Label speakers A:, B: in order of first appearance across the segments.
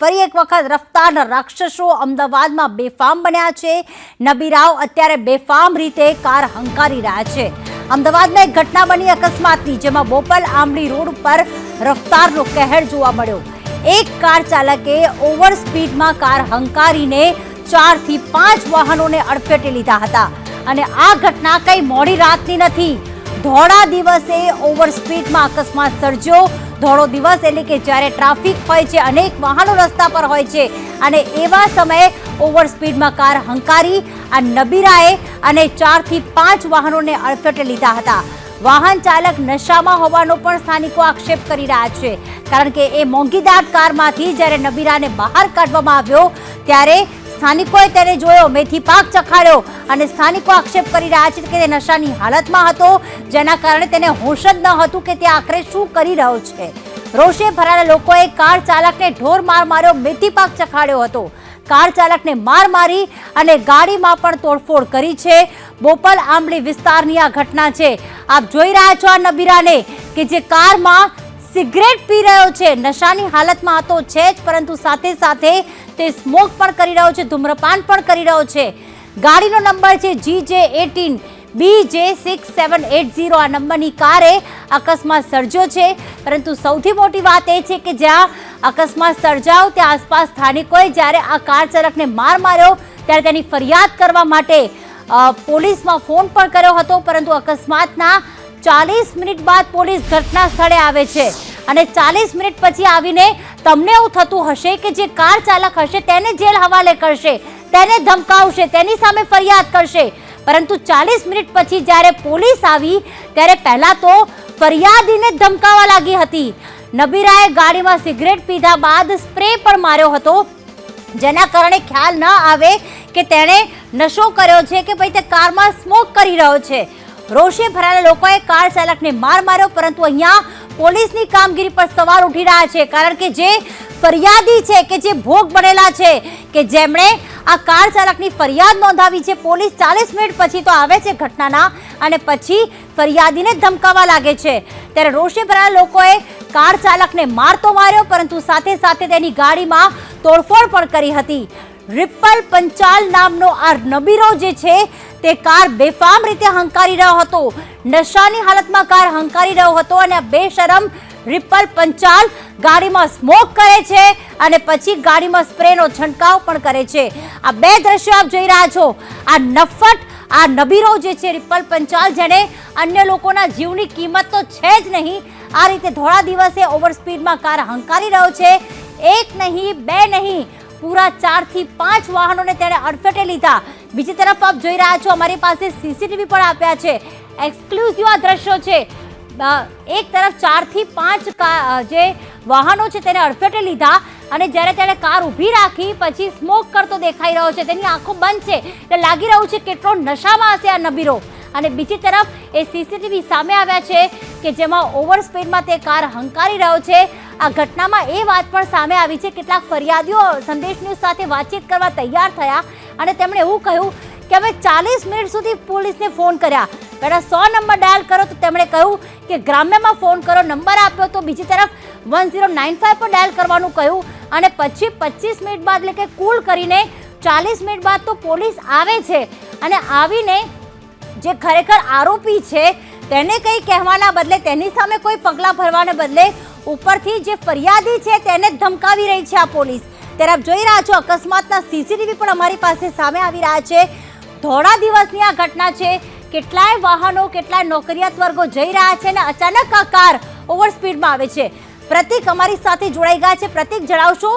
A: ફરી એક વખત રફતારના રાક્ષસો અમદાવાદમાં બેફામ બન્યા છે। નબીરાવ અત્યારે બેફામ રીતે કાર હંકારી રહ્યા છે। અમદાવાદમાં એક ઘટના બની અકસ્માતની, જેમાં બોપલ આંબલી રોડ ઉપર રફતારનો કહેર જોવા મળ્યો। એક કાર ચાલકે ઓવર સ્પીડમાં કાર હંકારીને 4 થી 5 વાહનોને અડફેટે લીધા હતા। અને આ ઘટના કઈ મોડી રાતની નથી, ધોળા દિવસે ઓવર સ્પીડમાં અકસ્માત સર્જ્યો। ધોળો દિવસ એટલે કે જ્યારે ટ્રાફિક હોય છે, અનેક વાહનો રસ્તા પર હોય છે, અને એવા સમયે ઓવર સ્પીડમાં કાર હંકારી આ નબીરાએ અને 4 થી 5 વાહનોને અડફેટે લીધા હતા। વાહન ચાલક નશામાં હોવાનો પણ સ્થાનિકો આક્ષેપ કરી રહ્યા છે, કારણ કે એ મોંઘીદાટ કારમાંથી જ્યારે નબીરાને બહાર કાઢવામાં આવ્યો ત્યારે સ્થાનિકોએ તેને જોયો, મેથી પાક ચખાડ્યો, અને સ્થાનિકો આક્ષેપ કરી રહ્યા છે કે તે નશાની હાલતમાં હતો, જેના કારણે તેને હોશ જ ન હતું કે તે આખરે શું કરી રહ્યો છે। રોષે ભરાયેલા લોકોએ કાર ચાલકને ઢોર માર માર્યો, મેથી પાક ચખાડ્યો હતો। કાર ચાલકને માર મારી અને ગાડીમાં પણ તોડફોડ કરી છે। બોપલ આંબલી વિસ્તારની આ ઘટના છે। આપ જોઈ રહ્યા છો આ નબીરાને કે જે કારમાં સિગરેટ પી રહ્યો છે, નશાની હાલતમાં હતો છે જ, પરંતુ સાથે સાથે તે સ્મોક પણ કરી રહ્યો છે, ધૂમ્રપાન પણ કરી રહ્યો છે। ગાડીનો નંબર છે GJ18 BJ6780। આ નંબરની કારે અકસ્માત સર્જ્યો છે, પરંતુ સૌથી મોટી વાત એ છે કે જ્યાં અકસ્માત સર્જાયો ત્યાં આસપાસ સ્થાનિકોએ જ્યારે આ કાર ચાલકને માર માર્યો ત્યારે તેની ફરિયાદ કરવા માટે પોલીસમાં ફોન પણ કર્યો હતો, પરંતુ અકસ્માતના 40 મિનિટ બાદ પોલીસ ઘટના સ્થળે આવે છે, અને 40 મિનિટ પછી આવીને તમને એવું થતું હશે કે જે કાર ચાલક હશે તેને જેલ હવાલે કરશે, તેને ધમકાવશે, તેની સામે ફરિયાદ કરશે, પરંતુ 40 મિનિટ પછી જ્યારે પોલીસ આવી ત્યારે પહેલા તો ફરિયાદીને ધમકાવવા લાગી હતી। નબીરાએ ગાડીમાં સિગરેટ પીધા બાદ સ્પ્રે પણ માર્યો હતો, જેના કારણે ખ્યાલ ન આવે કે તેણે નશો કર્યો છે કે ભાઈ તે કારમાં સ્મોક કરી રહ્યો છે। રોષે ભરાયેલા લોકોએ કાર ચાલકને માર માર્યો, પરંતુ અહીંયા પોલીસની કામગીરી પર સવાલ ઉઠી રહ્યા છે, કારણ કે જે ફરિયાદી છે કે જે ભોગ બનેલા છે કે જેમણે આ કાર ચાલકની ફરિયાદ નોંધાવી છે, પોલીસ 40 મિનિટ પછી તો આવે છે ઘટનાના, અને પછી ફરિયાદીને ધમકાવવા લાગે છે। ત્યારે રોષે ભરાયેલા લોકોએ કાર ચાલકને માર તો માર્યો, પરંતુ સાથે સાથે તેની ગાડીમાં તોડફોડ પણ કરી હતી। રિપલ પંચાલ નામનો આ નબીરો જે છે તે કાર બેફામ રીતે હંકારી રહ્યો હતો, નશાની હાલતમાં કાર હંકારી રહ્યો હતો, અને આ બેશરમ રિપલ પંચાલ ગાડીમાં સ્મોક કરે છે અને પછી ગાડીમાં સ્પ્રેનો છંટકાવ પણ કરે છે। આ બે દ્રશ્યો આપ જોઈ રહ્યા છો। આ નફટ આ નબીરો જે છે રિપલ પંચાલ, જેને અન્ય લોકોના જીવની કિંમત તો છે જ નહીં, આ રીતે ધોળા દિવસે ઓવર સ્પીડમાં કાર હંકારી રહ્યો છે। એક નહીં, બે નહીં, પૂરા 4 થી 5 વાહનોને તેણે અડફેટે લીધા। બીજી તરફ આપ જોઈ રહ્યા છો, અમારી પાસે CCTV પણ આપ્યા છે, એક્સક્લુઝિવ આ દ્રશ્યો છે। એક તરફ 4 થી 5 જે વાહનો છે તેને અડફેટે લીધા, અને જ્યારે તેણે કાર ઊભી રાખી પછી સ્મોક કરતો દેખાઈ રહ્યો છે, તેની આંખો બંધ છે, એટલે લાગી રહ્યું છે કેટલો નશામાં હશે આ નબીરો। અને બીજી તરફ એ CCTV સામે આવ્યા છે કે જેમાં ઓવર સ્પીડમાં તે કાર હંકારી રહ્યો છે। આ ઘટનામાં એ વાત પણ સામે આવી છે, કેટલાક ફરિયાદીઓ સંદેશ ન્યૂઝ સાથે વાતચીત કરવા તૈયાર થયા, અને તેમણે એવું કહ્યું કે અમે 40 મિનિટ સુધી પોલીસને ફોન કર્યા, પહેલાં 100 નંબર ડાયલ કરો તો તેમણે કહ્યું કે ગ્રામ્યમાં ફોન કરો, નંબર આપ્યો તો બીજી તરફ 1095 પર ડાયલ કરવાનું કહ્યું, અને પછી 25 મિનિટ બાદ એટલે કે કુલ કરીને 40 મિનિટ બાદ તો પોલીસ આવે છે, અને આવીને જે ખરેખર આરોપી છે તેને કંઈ કહેવાના બદલે, તેની સામે કોઈ પગલાં ભરવાને બદલે ઉપરથી જે ફરિયાદી છે તેને ધમકાવી રહી છે આ પોલીસ। ત્યારે આપ જોઈ રહ્યા છો અકસ્માતના CCTV પણ અમારી પાસે સામે આવી રહ્યા છે। ધોળા દિવસની આ ઘટના છે, કેટલાય વાહનો, કેટલાય નોકરિયાત વર્ગો જઈ રહ્યા છે, અને અચાનક આ કાર ઓવર સ્પીડમાં આવે છે। પ્રતિક અમારી સાથે જોડાઈ ગયા છે। પ્રતિક, જણાવશો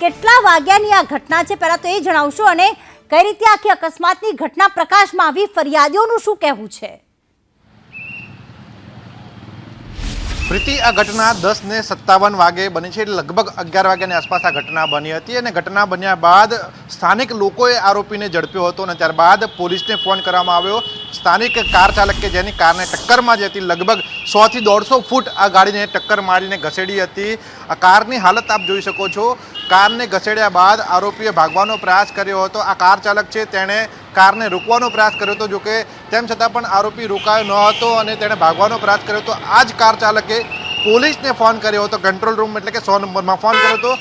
A: કેટલા વાગ્યાની આ ઘટના છે, પહેલા તો એ જણાવશો, અને કઈ રીતે આખી અકસ્માતની ઘટના પ્રકાશમાં આવી, ફરિયાદીઓનું શું કહેવું છે?
B: પ્રીતિ, આ ઘટના 10:57 વાગે બની છે, એટલે લગભગ 11 વાગ્યાની આસપાસ આ ઘટના બની હતી, અને ઘટના બન્યા બાદ સ્થાનિક લોકોએ આરોપીને ઝડપ્યો હતો, અને ત્યારબાદ પોલીસને ફોન કરવામાં આવ્યો। સ્થાનિક કાર ચાલક કે જેની કારને ટક્કરમાં જ હતી, લગભગ 100 થી 150 ફૂટ આ ગાડીને ટક્કર મારીને ઘસેડી હતી। આ કારની હાલત આપ જોઈ શકો છો। કારને ઘસેડ્યા બાદ આરોપીએ ભાગવાનો પ્રયાસ કર્યો હતો। આ કાર ચાલક છે તેણે કારને રોકવાનો પ્રયાસ કર્યો હતો, જોકે તેમ છતાં પણ આરોપી રોકાયો ન હતો અને તેણે ભાગવાનો પ્રયાસ કર્યો હતો। આ જ કાર ચાલકે પોલીસને ફોન કર્યો હતો, કંટ્રોલ રૂમ એટલે કે 100 નંબરમાં ફોન કર્યો હતો।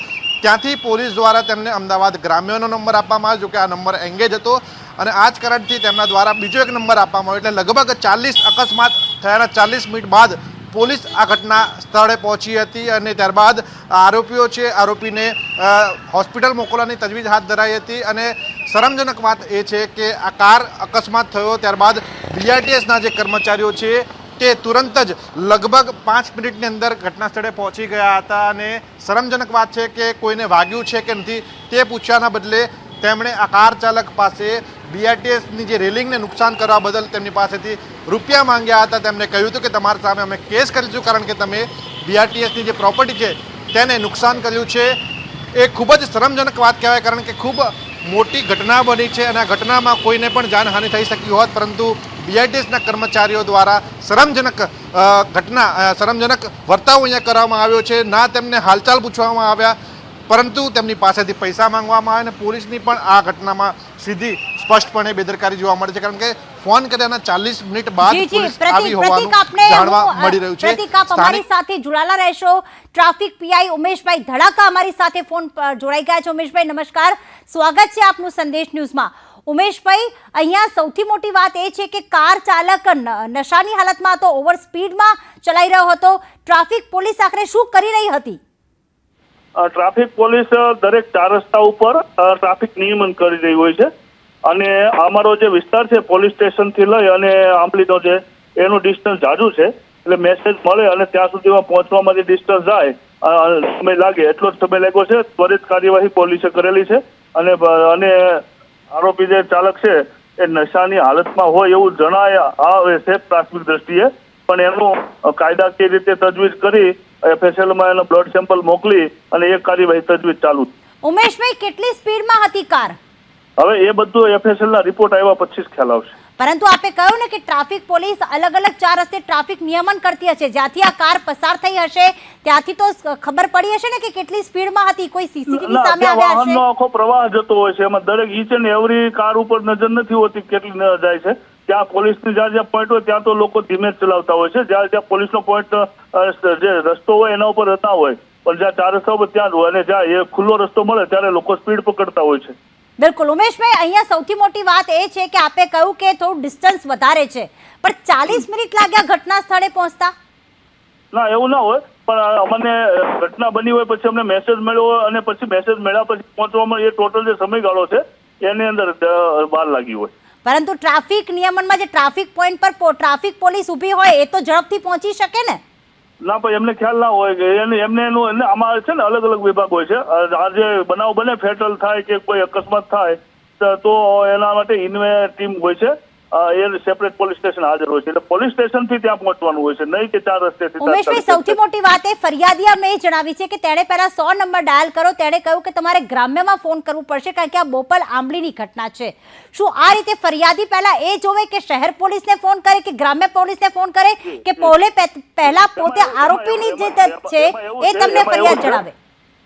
B: ત્યાંથી પોલીસ દ્વારા તેમને અમદાવાદ ગ્રામ્યનો નંબર આપવામાં આવ્યો, જો કે આ નંબર એંગેજ હતો અને આ જ કારણથી તેમના દ્વારા બીજો એક નંબર આપવામાં આવ્યો. એટલે લગભગ 40 અકસ્માત થયાના 40 મિનિટ બાદ પોલીસ આ ઘટના સ્થળે પહોંચી હતી અને ત્યારબાદ આરોપીઓ છે, આરોપીને હોસ્પિટલ મોકલવાની તજવીજ હાથ ધરાઈ હતી. અને શરમજનક વાત એ છે કે આ કાર અકસ્માત થયો ત્યારબાદ બીઆરટીએસના જે કર્મચારીઓ છે તે તુરંત જ લગભગ 5 મિનિટની અંદર ઘટના સ્થળે પહોંચી ગયા હતા. અને શરમજનક વાત છે કે કોઈને વાગ્યું છે કે નથી તે પૂછવાના બદલે તેમણે આ કાર ચાલક પાસે બીઆરટીએસની જે રેલિંગને નુકસાન કરવા બદલ તેમની પાસેથી રૂપિયા માંગ્યા હતા. તેમણે કહ્યું હતું કે તમારા સામે અમે કેસ કરીશું કારણ કે તમે બીઆરટીએસની જે પ્રોપર્ટી છે તેને નુકસાન કર્યું છે. એ ખૂબ જ શરમજનક વાત કહેવાય કારણ કે ખૂબ મોટી ઘટના બની છે અને આ ઘટનામાં કોઈને પણ જાનહાનિ થઈ શકી હોત, પરંતુ બીઆરટીએસના કર્મચારીઓ દ્વારા શરમજનક શરમજનક વર્તાવ અહીંયા કરવામાં આવ્યો છે. ના તેમને હાલચાલ પૂછવામાં આવ્યા પરંતુ તેમની પાસેથી પૈસા માંગવામાં આવ્યા. અને પોલીસની પણ આ ઘટનામાં સીધી સ્પષ્ટપણે બેદરકારી જોવા મળે છે કારણ કે ફોન કર્યાના 40 મિનિટ બાદ પોલીસ આવી હોવાનું જાણવા મળી રહ્યું છે.
A: પ્રતિક, આપ અમારી સાથે જોડાયેલા રહેશો. ટ્રાફિક પીઆઈ ઉમેશભાઈ ધડાકા અમારી સાથે ફોન પર જોડાઈ ગયા છે. ઉમેશભાઈ નમસ્કાર, સ્વાગત છે આપનું સંદેશ ન્યૂઝમાં. ઉમેશભાઈ, અહીંયા સૌથી મોટી વાત એ છે કે કાર ચાલક નશાની હાલતમાં હતો, ઓવર સ્પીડમાં ચલાવી રહ્યો હતો. ટ્રાફિક પોલીસ આખરે શું કરી રહી હતી?
C: ટ્રાફિક પોલીસ દરેક 4 રસ્તા ઉપર ટ્રાફિક નિયમન કરી રહી હોય છે અને અમારો જે વિસ્તાર છે પોલીસ સ્ટેશન થી લઈ અને આંબલીનો જે એનું ડિસ્ટન્સ જાજુ છે, એટલે મેસેજ મળે અને ત્યાં સુધીમાં પહોંચવામાં જે ડિસ્ટન્સ જાય સમય લાગે એટલો જ સમય લાગ્યો છે. ત્વરિત કાર્યવાહી પોલીસે કરેલી છે અને આરોપી જે ચાલક છે એ નશાની હાલતમાં હોય એવું જણાય આવે છે પ્રાથમિક દ્રષ્ટિએ, પણ એનું કાયદાકીય રીતે તજવીજ કરી એફએસએલમાં એનો બ્લડ સેમ્પલ મોકલી અને એ કાર્યવાહી તજવીજ ચાલુ.
A: ઉમેશભાઈ, કેટલી સ્પીડમાં હતી કાર?
C: હવે એ બધું એફએસએલના રિપોર્ટ આવ્યા પછી જ ખ્યાલ આવશે.
A: પરંતુ આપે કહ્યું ને કે ટ્રાફિક પોલીસ અલગ અલગ 4 રસ્તે ટ્રાફિક નિયમન કરતી હશે, જ્યાંથી આ કાર પસાર થઈ હશે ત્યાંથી તો ખબર પડી હશે ને કે કેટલી સ્પીડમાં હતી? કોઈ સીસીટીવી સામે આવ્યા હશે?
C: વાહનનો આખો પ્રવાહ જતો હોય છે, એમાં દરેક ઈચ એન્ડ એવરી કાર ઉપર નજર નથી હોતી કેટલી ન જાય છે. ત્યાં પોલીસની જ્યાં પોઈન્ટ હોય ત્યાં તો લોકો ધીમે જ ચલાવતા હોય છે, જ્યાં પોલીસનો પોઈન્ટ જે રસ્તો હોય એના ઉપર રહેતા હોય, પણ જ્યાં 4 રસ્તા ઉપર ત્યાં જ હોય અને જ્યાં એ ખુલ્લો રસ્તો મળે ત્યારે લોકો સ્પીડ પકડતા હોય છે.
A: બિલકુલ ઉમેશભાઈ, અહીંયા સૌથી મોટી વાત એ છે કે આપે કહ્યું કે થોડું ડિસ્ટન્સ વધારે છે, પણ 40 મિનિટ લાગ્યા ઘટના સ્થળે પહોંચતા?
C: ના, એવું ના હોય, પણ અમને ઘટના બની હોય પછી અમને મેસેજ મળ્યો હોય અને પછી મેસેજ મળ્યા પછી પહોંચવામાં એ ટોટલ જે સમયગાળો છે એની અંદર વાર લાગી હોય.
A: પરંતુ ટ્રાફિક નિયમનમાં જે ટ્રાફિક પોઈન્ટ પર ટ્રાફિક પોલીસ ઊભી હોય એ તો ઝડપથી પહોંચી શકે ને?
C: ના, પણ એમને ખ્યાલ ના હોય કે એમને આમાં છે ને અલગ અલગ વિભાગ હોય છે. આ જે બનાવ બને ફેટલ થાય કે કોઈ અકસ્માત થાય તો એના માટે ઇન્વે ટીમ હોય છે, એ સેપરેટ પોલીસ સ્ટેશન હાજર હોય છે, એટલે પોલીસ સ્ટેશન થી ત્યાં પહોંચવાનું હોય છે, નહીં કે 4 રસ્તેથી.
A: ઉમેશભાઈ, સૌથી મોટી વાત એ ફરિયાદીએ મેં જણાવી છે કે તેણે પહેલા 100 નંબર ડાયલ કરો. તેણે કહ્યું કે તમારે ગ્રામ્યમાં ફોન કરવું પડશે કારણ કે આ બોપલ આંબલીની ઘટના છે. શું આ રીતે ફરિયાદી પહેલા એ જોવે કે શહેર પોલીસને ફોન કરે કે ગ્રામ્ય પોલીસને ફોન કરે કે પહેલા પોતે આરોપીની જે છે એ તમને ફરિયાદ જણાવે?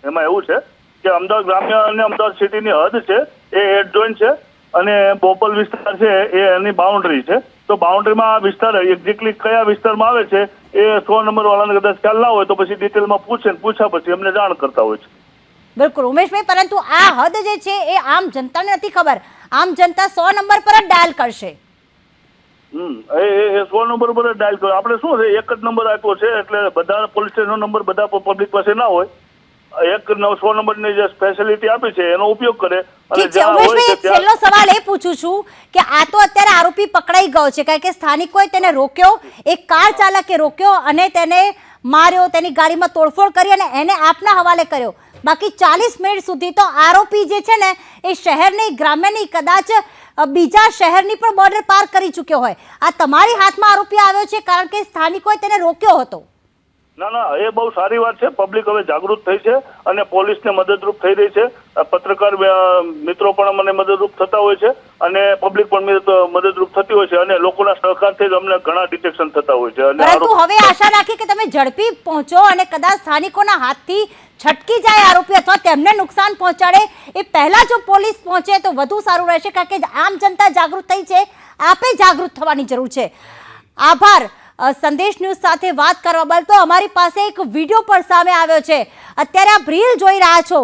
C: એમાં એવું છે કે અમદાવાદ ગ્રામ્ય અને અમદાવાદ સિટીની હદ છે એ એડજોઇન્ટ છે અને બોપલ વિસ્તાર છે એ એની બાઉન્ડ્રી છે. તો બાઉન્ડ્રીમાં આ વિસ્તાર એક્ઝેક્ટલી કયા વિસ્તારમાં આવે છે એ 100 નંબર વાળાને કદાચ ખ્યાલ ના હોય તો પછી ડિટેલમાં પૂછ્યા પછી અમને જાણ કરતા હોય છે.
A: બિલકુલ ઉમેશભાઈ, પરંતુ આ હદ જે છે એ આમ જનતાને નથી ખબર. આમ જનતા 100 નંબર પર જ ડાયલ કરશે.
C: એ 100 નંબર પર જ ડાયલ કરો. આપણે શું છે એક જ નંબર આપ્યો છે એટલે બધા પોલીસ સ્ટેશનનો નંબર બધા પબ્લિક પાસે ના હોય, એક 100 નંબરની જે સ્પેશિયાલિટી આપી છે એનો ઉપયોગ કરે.
A: ઠીક છે ઉમેશભાઈ, છેલ્લો સવાલ એ પૂછું છું કે આ તો અત્યારે આરોપી પકડાઈ ગયો છે કારણ કે સ્થાનિકોએ તેને રોક્યો, એક કાર ચાલકે રોક્યો અને તેને માર્યો, તેની ગાડીમાં તોડફોડ કરી અને એને આપના હવાલે કર્યો. બાકી 40 મિનિટ સુધી તો આરોપી જે છે ને એ શહેરની ગ્રામ્યની કદાચ બીજા શહેરની પણ બોર્ડર પાર કરી ચૂક્યો હોય. આ તમારી હાથમાં આરોપી આવ્યો છે કારણ કે સ્થાનિકોએ તેને રોક્યો હતો.
C: ના, એ બહુ સારી વાત છે. પબ્લિક હવે જાગૃત થઈ છે અને પોલીસને મદદરૂપ થઈ રહી છે. પત્રકાર મિત્રો પણ મને મદદરૂપ થતા હોય છે અને પબ્લિક પણ મદદરૂપ થતી હોય છે અને લોકોના સહકારથી જ અમને ઘણા ડિટેક્શન થતા હોય છે.
A: પરંતુ હવે આશા રાખી કે તમે ઝડપી પહોંચો અને કદાચ સ્થાનિકોના હાથથી છટકી જાય આરોપી અથવા તેમને નુકસાન પહોંચાડે એ પહેલા જો પોલીસ પહોંચે તો વધુ સારું રહેશે કારણ કે આમ જનતા જાગૃત થઈ છે, આપે જાગૃત થવાની જરૂર છે. આભાર. સંદેશ ન્યૂઝ સાથે વાત કરવા બદલ. તો અમારી પાસે એક વિડીયો પણ સામે આવ્યો છે. અત્યારે આપ રીલ જોઈ રહ્યા છો,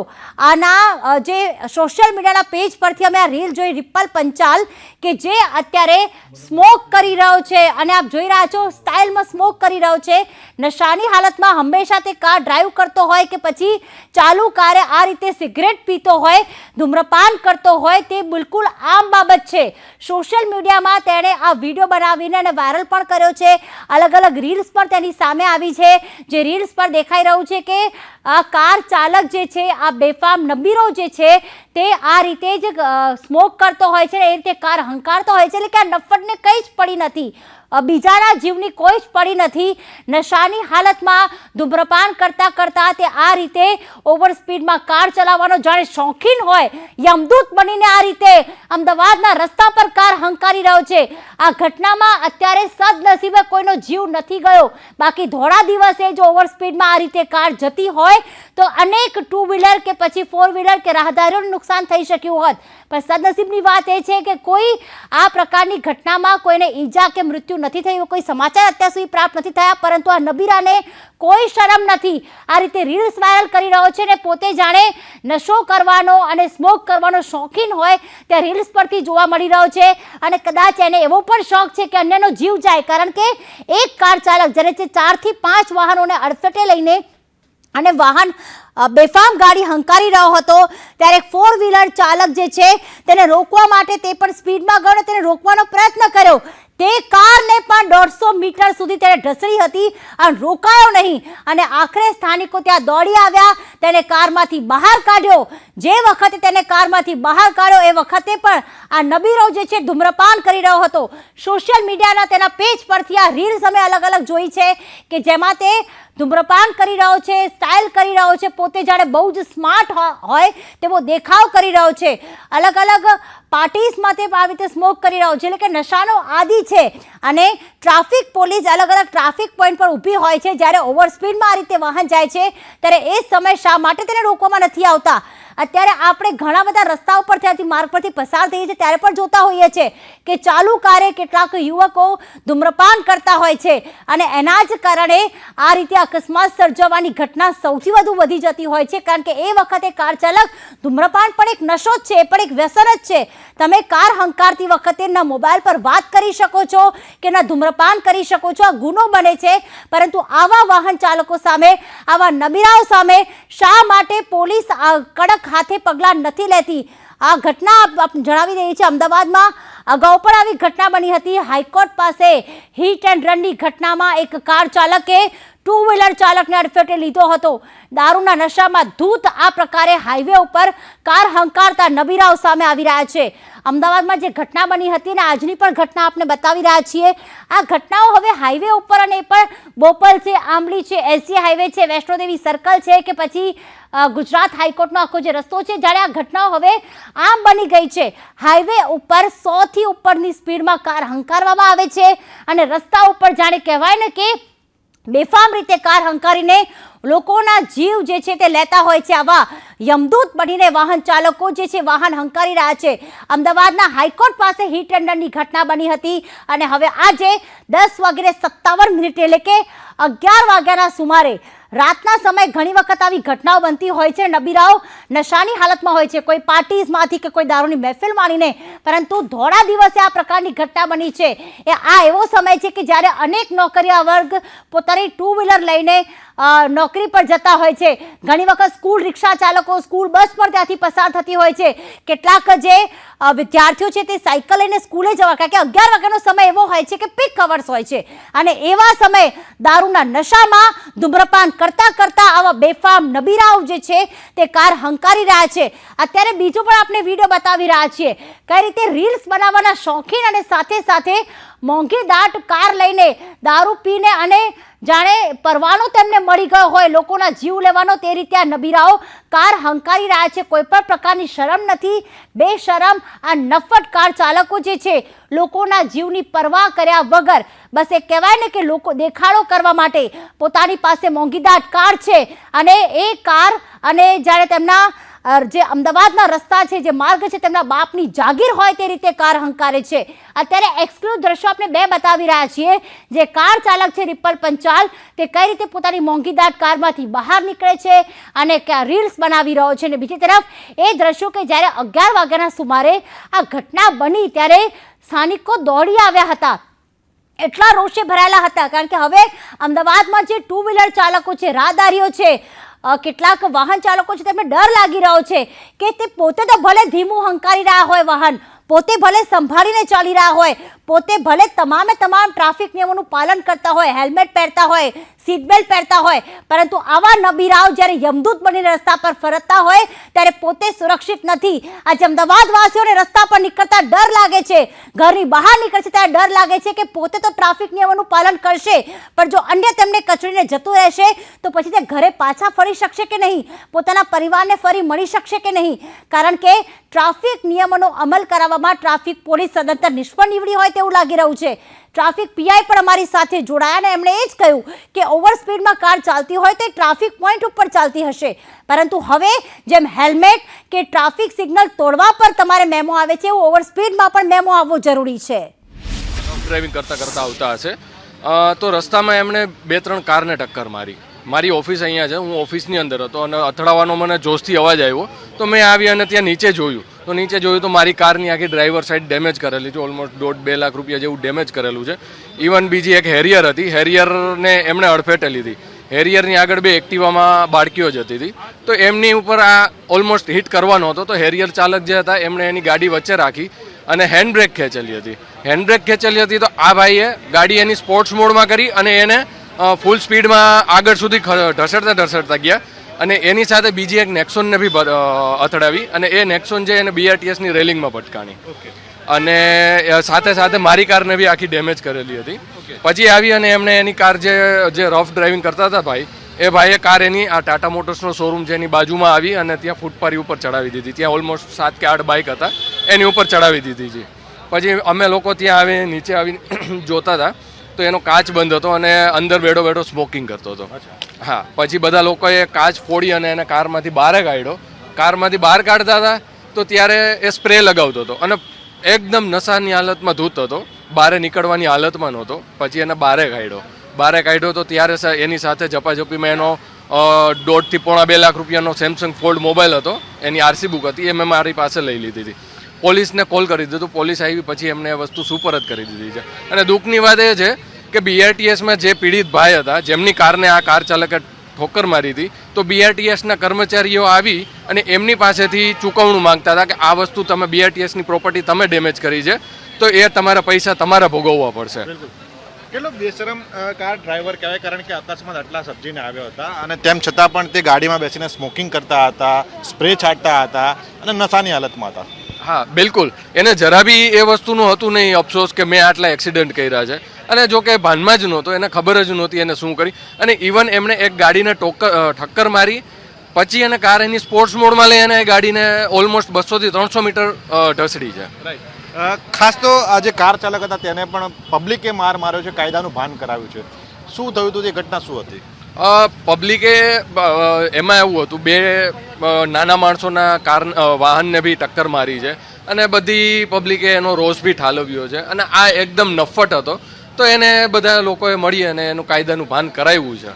A: આના જે સોશિયલ મીડિયાના પેજ પરથી અમે આ રીલ જોઈ, રિપલ પંચાલ કે જે અત્યારે સ્મોક કરી રહ્યો છે અને આપ જોઈ રહ્યા છો સ્ટાઇલમાં સ્મોક કરી રહ્યો છે. નશાની હાલતમાં હંમેશા તે કાર ડ્રાઈવ કરતો હોય કે પછી ચાલુ કારે આ રીતે સિગરેટ પીતો હોય, ધૂમ્રપાન કરતો હોય, તે બિલકુલ આમ બાબત છે. સોશિયલ મીડિયામાં તેણે આ વિડીયો બનાવીને અને વાયરલ પણ કર્યો છે. અલગ અલગ રીલ્સ પણ તેની સામે આવી છે, જે રીલ્સ પર દેખાઈ રહ્યું છે કે આ કાર ચાલક જે છે, આ બેફામ નબીરો જે છે, તે આ રીતે જ સ્મોક કરતો હોય છે, એ રીતે કાર હંકારતો હોય છે. એટલે કે આ નફ્ફટને કંઈ જ પડી નથી, બીજાના જીવની કોઈ જ પડી નથી. નશાની હાલતમાં ધૂમ્રપાન કરતા કરતા તે આ રીતે ઓવર સ્પીડમાં કાર ચલાવવાનો જાણે શોખીન હોય, યમદૂત બનીને આ રીતે અમદાવાદના રસ્તા પર કાર હંકારી રહ્યો છે. આ ઘટનામાં અત્યારે સદનસીબે કોઈનો જીવ નથી ગયો, બાકી ધોળા દિવસે જો ઓવર સ્પીડમાં આ રીતે કાર જતી હોય તો અનેક ટુ વ્હીલર કે પછી ફોર વ્હીલર કે રાહદારીઓને નુકસાન થઈ શક્યું હોત. પણ સદનસીબની વાત એ છે કે કોઈ આ પ્રકારની ઘટનામાં કોઈને ઈજા કે મૃત્યુ નથી થયું, કોઈ સમાચાર અત્યાર સુધી પ્રાપ્ત નથી થયા. પરંતુ આ નબીરાને કોઈ શરમ નથી, આ રીતે રીલ્સ વાયરલ કરી રહ્યો છે ને પોતે જાણે નશો કરવાનો અને સ્મોક કરવાનો શોખીન હોય ત્યાં રીલ્સ પરથી જોવા મળી રહ્યો છે. અને કદાચ એને એવો પણ શોખ છે કે અન્યનો જીવ જાય, કારણ કે એક કાર ચાલક જ્યારે 4 થી 5 વાહનોને અડફેટે લઈને અને વાહન બેફામ ગાડી હંકારી રહ્યો હતો ત્યારે ફોર વ્હીલર ચાલક જે છે તેને રોકવા માટે તે પણ સ્પીડમાં ગયો, તેને રોકવાનો પ્રયત્ન કર્યો. તે કારને પણ 150 મીટર સુધી તેને ઢસડી હતી અને રોકાયો નહીં. અને આખરે સ્થાનિકો ત્યાં દોડી આવ્યા, તેને કારમાંથી બહાર કાઢ્યો. જે વખતે તેને કારમાંથી બહાર કાઢ્યો એ વખતે પણ આ નબીરો જે છે ધૂમ્રપાન કરી રહ્યો હતો. સોશિયલ મીડિયાના તેના પેજ પરથી આ રીલ્સ અમે અલગ અલગ જોઈ છે કે જેમાં તે ધૂમ્રપાન કરી રહ્યો છે, સ્ટાઇલ કરી રહ્યો છે, પોતે જાણે બહુ જ સ્માર્ટ હોય તેવો દેખાવ કરી રહ્યો છે. અલગ અલગ પાર્ટીઝમાં તે આવી રીતે સ્મોક કરી રહ્યો છે, એટલે કે નશાનો આદિ છે. અને ટ્રાફિક પોલીસ અલગ અલગ ટ્રાફિક પોઈન્ટ પર ઊભી હોય છે, જ્યારે ઓવર સ્પીડમાં આ રીતે વાહન જાય છે ત્યારે એ સમય શા માટે તેને રોકવામાં નથી આવતા? અત્યારે આપણે ઘણા બધા રસ્તા ઉપર ત્યાંથી માર્ગ પરથી પસાર થઈએ છીએ ત્યારે પણ જોતા હોઈએ છીએ કે ચાલુ કારે કેટલાક યુવકો ધૂમ્રપાન કરતા હોય છે અને એના જ કારણે આ રીતે અકસ્માત સર્જવાની ઘટના સૌથી વધુ વધી જતી હોય છે. કારણ કે એ વખતે કાર ચાલક ધૂમ્રપાન પણ એક નશો જ છે, પણ એક વ્યસન જ છે. તમે કાર હંકારતી વખતે ના મોબાઈલ પર વાત કરી શકો છો કે ના ધૂમ્રપાન કરી શકો છો, આ ગુનો બને છે. પરંતુ આવા વાહન ચાલકો સામે, આવા નબીરાઓ સામે શા માટે પોલીસ કડક હાથે પગલાં નથી લેતી? આ ઘટના જણાવી રહી છે અમદાવાદમાં અગાઉ પણ આવી ઘટના બની હતી. હાઈકોર્ટ પાસે હિટ એન્ડ રનની ઘટનામાં એક કાર ચાલકે ટુ વ્હીલર ચાલકને અડફેટે લીધો હતો. દારૂના નશામાં ધૂત આ પ્રકારે હાઈવે ઉપર કાર હંકારતા નબીરાઓ સામે આવી રહ્યા છે. અમદાવાદમાં જે ઘટના બની હતી અને આજની પણ ઘટના આપણે બતાવી રહ્યા છીએ. આ ઘટનાઓ હવે હાઈવે ઉપર અને એ પણ બોપલ છે, આંબલી છે, એસજી હાઈવે છે, વૈષ્ણોદેવી સર્કલ છે કે પછી ગુજરાત હાઈકોર્ટનો આખો જે રસ્તો છે, જ્યારે આ ઘટનાઓ હવે આમ બની ગઈ છે. હાઈવે ઉપર 100 થી ઉપરની સ્પીડમાં કાર હંકારવામાં આવે છે અને રસ્તા ઉપર જાણે કહેવાય ને કે બેફામ રીતે કાર હંકારીને લોકોના જીવ જે છે તે લેતા હોય છે. આવા યમદૂત બનીને વાહન ચાલકો જે છે વાહન હંકારી રહ્યા છે. અમદાવાદના હાઈકોર્ટ પાસે હિટ એન્ડ રનની ઘટના બની હતી અને હવે આજે 10:57 એટલે કે 11 વાગ્યાના સુમારે રાતના સમયે ઘણી વખત આવી ઘટનાઓ બનતી હોય છે. નબીરાઓ નશાની હાલતમાં હોય છે, કોઈ પાર્ટીઝમાંથી કે કોઈ દારૂની મહેફિલ માણીને, પરંતુ ધોળા દિવસે આ પ્રકારની ઘટના બની છે. આ એવો સમય છે કે જ્યારે અનેક નોકરિયા વર્ગ પોતાની ટુ વ્હીલર લઈને નોકરી પર જતા હોય છે. ઘણી વખત સ્કૂલ રિક્ષા ચાલકો સ્કૂલ બસ પર ત્યાંથી પસાર થતી હોય છે. કેટલાક જે વિદ્યાર્થીઓ છે તે સાયકલ લઈને સ્કૂલે જવા, કારણ કે 11 વાગ્યાનો સમય એવો હોય છે કે પીક અવર્સ હોય છે અને એવા સમયે દારૂના નશામાં ધૂમ્રપાન કરતા કરતા આવા બેફામ નબીરાઓ જે છે તે કાર હંકારી રહ્યા છે. અત્યારે બીજો પણ આપણે વિડીયો બતાવી રહ્યા છીએ કઈ રીતે રીલ્સ બનાવવાના શોખીન અને સાથે સાથે મોંઘી દાટ કાર લઈને દારૂ પીને અને જાણે પરવાનો તેમને મળી ગયો હોય લોકોના જીવ લેવાનો, તે રીતે આ નબીરાઓ કાર હંકારી રહ્યા છે. કોઈ પણ પ્રકારની શરમ નથી, બેશરમ આ નફ્ફટ કાર ચાલકો જે છે લોકોના જીવની પરવા કર્યા વગર બસ એ કહેવાય ને કે લોકો દેખાડો કરવા માટે પોતાની પાસે મોંઘીદાટ કાર છે અને એ કાર અને જ્યારે તેમના જે અમદાવાદના રસ્તા છે, જે માર્ગ છે, તેમના બાપની જાગીર હોય તે રીતે કાર હંકારે છે. અત્યારે એક્સક્લુઝિવ દ્રશ્યો આપણે બે બતાવી રહ્યા છીએ. જે કાર ચાલક છે રિપલ પંચાલ, તે કઈ રીતે પોતાની મોંઘીદાર કારમાંથી બહાર નીકળે છે અને ક્યાં રીલ્સ બનાવી રહ્યો છે. અને બીજી તરફ એ દ્રશ્યો કે જ્યારે 11 વાગ્યાના સુમારે આ ઘટના બની ત્યારે સ્થાનિકો દોડી આવ્યા હતા, એટલા રોષે ભરાયેલા હતા. કારણ કે હવે અમદાવાદમાં જે ટુ વ્હીલર ચાલકો છે, રાહદારીઓ છે, કેટલાક વાહન ચાલકો છે, તેમને ડર લાગી રહ્યો છે કે તે પોતે તો ભલે ધીમું હંકારી રહ્યા હોય વાહન, પોતે ભલે સંભાળીને ચાલી રહ્યા હોય, પોતે ભલે તમામ ટ્રાફિક નિયમોનું પાલન કરતા હોય, હેલ્મેટ પહેરતા હોય, સીટ બેલ્ટ પહેરતા હોય, પરંતુ આવા નબીરાઓ જ્યારે યમદૂત બનીને રસ્તા પર ફરતા હોય ત્યારે પોતે સુરક્ષિત નથી. આજે અમદાવાદ વાસીઓને રસ્તા પર નીકળતા ડર લાગે છે, ઘરની બહાર નીકળશે ત્યારે ડર લાગે છે કે પોતે તો ટ્રાફિક નિયમોનું પાલન કરશે, પણ જો અન્ય તેમને કચડીને જતું રહેશે તો પછી તે ઘરે પાછા ફરી શકશે કે નહીં, પોતાના પરિવારને ફરી મળી શકશે કે નહીં. કારણ કે ટ્રાફિક નિયમોનો અમલ કરાવવામાં ટ્રાફિક પોલીસ સદંતર નિષ્ફળ નીવડી હોય તેવું લાગી રહ્યું છે. ટ્રાફિક પીઆઈ પણ અમારી સાથે જોડાયા અને એમણે એ જ કહ્યું કે ઓવર સ્પીડમાં કાર ચાલતી હોય તો ટ્રાફિક પોઈન્ટ ઉપર ચાલતી હશે, પરંતુ હવે જેમ હેલ્મેટ કે ટ્રાફિક સિગ્નલ તોડવા પર તમારે મેમો આવે છે, એવું ઓવર સ્પીડમાં પણ મેમો આવવો જરૂરી છે.
D: ડ્રાઇવિંગ કરતાં આવતા હશે તો રસ્તામાં એમણે 2-3 કારને ટક્કર મારી. મારી ઓફિસ અહીંયા છે, હું ઓફિસની અંદર હતો અને અથડાવાનો મને જોશથી અવાજ આવ્યો તો મેં આવી અને ત્યાં નીચે જોયું તો મારી કારની આખી ડ્રાઈવર સાઈડ ડેમેજ કરેલી છે. ઓલમોસ્ટ 1.5-2 લાખ રૂપિયા જેવું ડેમેજ કરેલું છે. ઇવન બીજી એક હેરિયર હતી, હેરિયરને એમણે અડફેટે લીધી. હેરિયરની આગળ 2 એક્ટિવામાં બાળકીઓ જતી હતી તો એમની ઉપર આ ઓલમોસ્ટ હિટ કરવાનો હતો તો હેરિયર ચાલક જે હતા એમણે એની ગાડી વચ્ચે રાખી અને હેન્ડબ્રેક ખેંચેલી હતી. હેન્ડબ્રેક ખેંચેલી હતી તો આ ભાઈએ ગાડી એની સ્પોર્ટ્સ મોડમાં કરી અને એને ફૂલ સ્પીડમાં આગળ સુધી ઢસડતા ગયા અને એની સાથે બીજી એક નેક્સોનને બી અથડાવી અને એ નેક્સોન જે એને બીઆરટીએસની રેલિંગમાં પટકાણી અને સાથે મારી કારને બી આખી ડેમેજ કરેલી હતી. પછી આવી અને એમણે એની કાર જે રફ ડ્રાઇવિંગ કરતા હતા ભાઈ, એ ભાઈએ કાર એની આ ટાટા મોટર્સનો શોરૂમ છે એની બાજુમાં આવી અને ત્યાં ફૂટપારી ઉપર ચડાવી દીધી. ત્યાં ઓલમોસ્ટ 7 કે 8 બાઇક હતા, એની ઉપર ચડાવી દીધી છે. પછી અમે લોકો ત્યાં આવી નીચે આવીને જોતા હતા તો એનો કાચ બંધ હતો અને અંદર બેઠો સ્મોકિંગ કરતો હતો. હા, પછી બધા લોકોએ કાચ ફોડી અને એને કારમાંથી બહાર કાઢ્યો. કારમાંથી બહાર કાઢતા હતા તો ત્યારે એ સ્પ્રે લગાવતો હતો અને એકદમ નશાની હાલતમાં ધૂત હતો, બહાર નીકળવાની હાલતમાં નહોતો. પછી એને બહાર કાઢ્યો તો ત્યારે એની સાથે ઝપાઝપીમાં એનો 1.5 થી 2.5 લાખ રૂપિયાનો સેમસંગ ફોલ્ડ મોબાઈલ હતો, એની આરસી બુક હતી, એ મેં મારી પાસે લઈ લીધી હતી. પોલીસને કોલ કરી દીધું, પોલીસ આવી, પછી એમને એ વસ્તુ સુપરત કરી દીધી છે. અને દુઃખની વાત એ છે કે બીઆરટીએસમાં જે પીડિત ભાઈ હતા જેમની કારને આ કાર ચાલકે ઠોકર મારી હતી તો બીઆરટીએસના કર્મચારીઓ આવી અને એમની પાસેથી ચૂકવણું માંગતા હતા કે આ વસ્તુ તમે બીઆરટીએસની પ્રોપર્ટી તમે ડેમેજ કરી છે તો એ તમારા પૈસા તમારે ભોગવવા પડશે.
B: કેટલો બેશરમ કાર ડ્રાઈવર કહેવાય, કારણ કે અકસ્માત આટલા સર્જીને આવ્યો હતા અને તેમ છતાં પણ તે ગાડીમાં બેસીને સ્મોકિંગ કરતા હતા, સ્પ્રે છાંટતા હતા અને નશાની હાલતમાં હતા.
D: હા બિલકુલ, એને જરા બી એ વસ્તુનું હતું નહીં અફસોસ કે મેં આટલા એક્સિડન્ટ કર્યા છે. અને જો કે ભાનમાં જ નહોતો, એને ખબર જ નહોતી એને શું કરી. અને ઇવન એમણે એક ગાડીને ઠક્કર મારી, પછી એને કાર એની સ્પોર્ટ્સ મોડમાં લઈ અને એ ગાડીને ઓલમોસ્ટ 200 થી 300 મીટર ઢસડી છે.
B: ખાસ તો આ જે કાર ચાલક હતા તેને પણ પબ્લિકે માર માર્યો છે, કાયદાનું ભાન કરાવ્યું છે. શું થયું હતું, એ ઘટના શું હતી?
D: પબ્લિકે એમાં એવું હતું, 2 નાના માણસોના વાહનને બી ટક્કર મારી છે અને બધી પબ્લિકે એનો રોષ બી ઠાલવ્યો છે. અને આ એકદમ નફ્ફટ હતો તો એને બધા લોકોએ મળી અને એનું કાયદાનું ભાન કરાવ્યું છે.